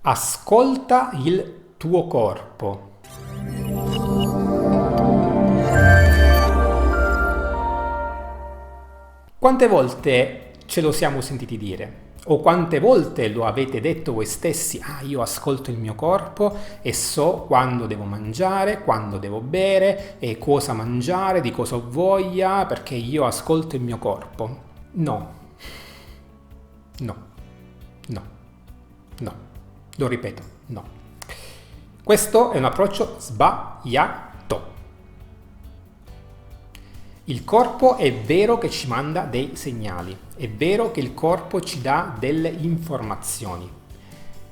Ascolta il tuo corpo. Quante volte ce lo siamo sentiti dire? O quante volte lo avete detto voi stessi? Io ascolto il mio corpo e so quando devo mangiare, quando devo bere, e cosa mangiare, di cosa ho voglia, perché io ascolto il mio corpo. No. Lo ripeto, no. Questo è un approccio sbagliato. Il corpo è vero che ci manda dei segnali, è vero che il corpo ci dà delle informazioni,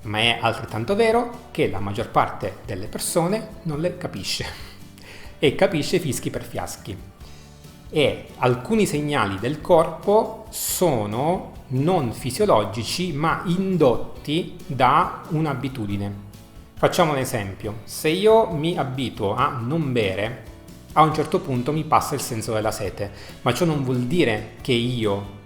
ma è altrettanto vero che la maggior parte delle persone non le capisce e capisce fischi per fiaschi. E alcuni segnali del corpo sono non fisiologici ma indotti da un'abitudine. Facciamo un esempio: se io mi abituo a non bere, a un certo punto mi passa il senso della sete, ma ciò non vuol dire che io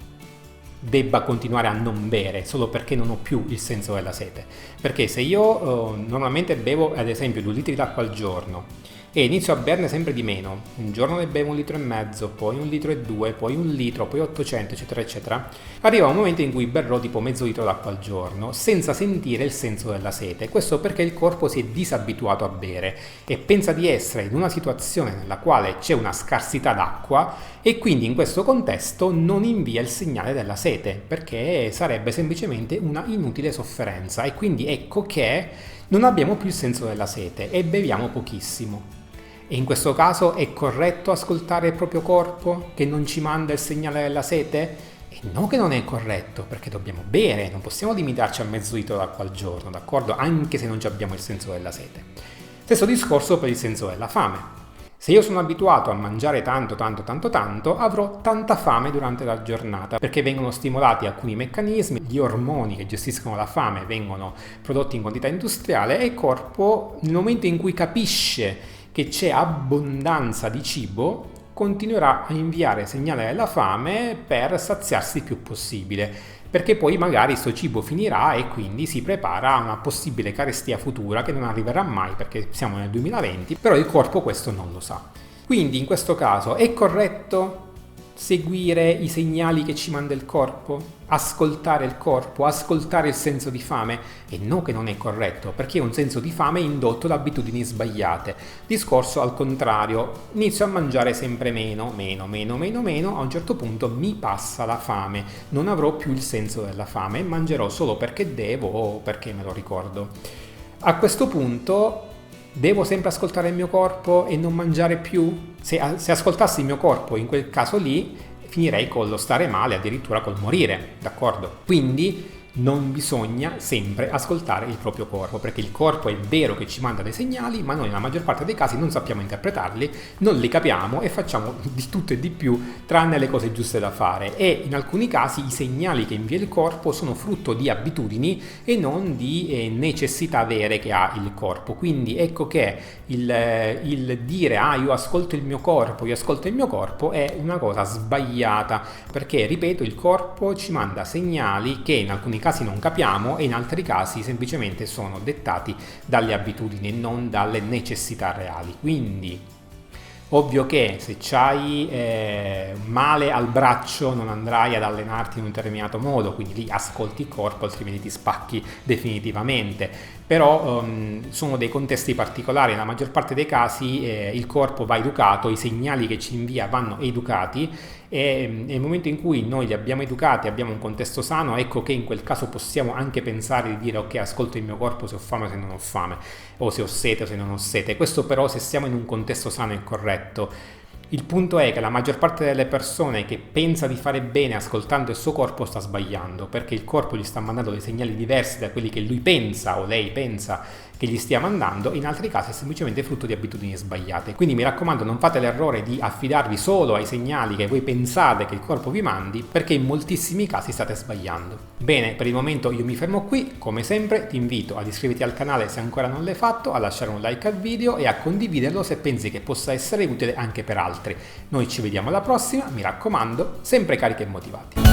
debba continuare a non bere solo perché non ho più il senso della sete, perché se io normalmente bevo ad esempio 2 litri d'acqua al giorno e inizio a berne sempre di meno, un giorno ne bevo 1,5 litri, poi 1,2 litri, poi 1 litro, poi 800 eccetera eccetera, arriva un momento in cui berrò tipo mezzo litro d'acqua al giorno senza sentire il senso della sete. Questo perché il corpo si è disabituato a bere e pensa di essere in una situazione nella quale c'è una scarsità d'acqua e quindi in questo contesto non invia il segnale della sete, perché sarebbe semplicemente una inutile sofferenza, e quindi ecco che non abbiamo più il senso della sete e beviamo pochissimo. E in questo caso è corretto ascoltare il proprio corpo che non ci manda il segnale della sete? E no, che non è corretto, perché dobbiamo bere, non possiamo limitarci a mezzo litro d'acqua al giorno, d'accordo? Anche se non abbiamo il senso della sete. Stesso discorso per il senso della fame. Se io sono abituato a mangiare tanto, avrò tanta fame durante la giornata, perché vengono stimolati alcuni meccanismi, gli ormoni che gestiscono la fame vengono prodotti in quantità industriale e il corpo, nel momento in cui capisce che c'è abbondanza di cibo, continuerà a inviare segnale della fame per saziarsi il più possibile, perché poi magari questo cibo finirà e quindi si prepara a una possibile carestia futura che non arriverà mai perché siamo nel 2020, però il corpo questo non lo sa. Quindi in questo caso è corretto seguire i segnali che ci manda il corpo? Ascoltare il corpo? Ascoltare il senso di fame? E no, che non è corretto, perché un senso di fame è indotto da abitudini sbagliate. Discorso al contrario: inizio a mangiare sempre meno, a un certo punto mi passa la fame, non avrò più il senso della fame e mangerò solo perché devo o perché me lo ricordo. A questo punto devo sempre ascoltare il mio corpo e non mangiare più? Se ascoltassi il mio corpo, in quel caso lì finirei con lo stare male, addirittura col morire, d'accordo? Quindi non bisogna sempre ascoltare il proprio corpo, perché il corpo è vero che ci manda dei segnali, ma noi nella maggior parte dei casi non sappiamo interpretarli, non li capiamo e facciamo di tutto e di più tranne le cose giuste da fare, e in alcuni casi i segnali che invia il corpo sono frutto di abitudini e non di necessità vere che ha il corpo. Quindi ecco che il dire io ascolto il mio corpo è una cosa sbagliata, perché ripeto, il corpo ci manda segnali che in alcuni casi non capiamo e in altri casi semplicemente sono dettati dalle abitudini e non dalle necessità reali. Quindi ovvio che se c'hai male al braccio non andrai ad allenarti in un determinato modo, quindi lì ascolti il corpo, altrimenti ti spacchi definitivamente. Però sono dei contesti particolari, nella maggior parte dei casi il corpo va educato, i segnali che ci invia vanno educati, e nel momento in cui noi li abbiamo educati, abbiamo un contesto sano, ecco che in quel caso possiamo anche pensare di dire ok, ascolto il mio corpo se ho fame o se non ho fame, o se ho sete o se non ho sete. Questo però se siamo in un contesto sano e corretto. Il punto è che la maggior parte delle persone che pensa di fare bene ascoltando il suo corpo sta sbagliando, perché il corpo gli sta mandando dei segnali diversi da quelli che lui pensa o lei pensa che gli stia mandando. In altri casi è semplicemente frutto di abitudini sbagliate. Quindi mi raccomando, non fate l'errore di affidarvi solo ai segnali che voi pensate che il corpo vi mandi, perché in moltissimi casi state sbagliando. Bene, per il momento io mi fermo qui. Come sempre ti invito ad iscriverti al canale se ancora non l'hai fatto, a lasciare un like al video e a condividerlo se pensi che possa essere utile anche per altri. Noi ci vediamo alla prossima, mi raccomando, sempre carichi e motivati.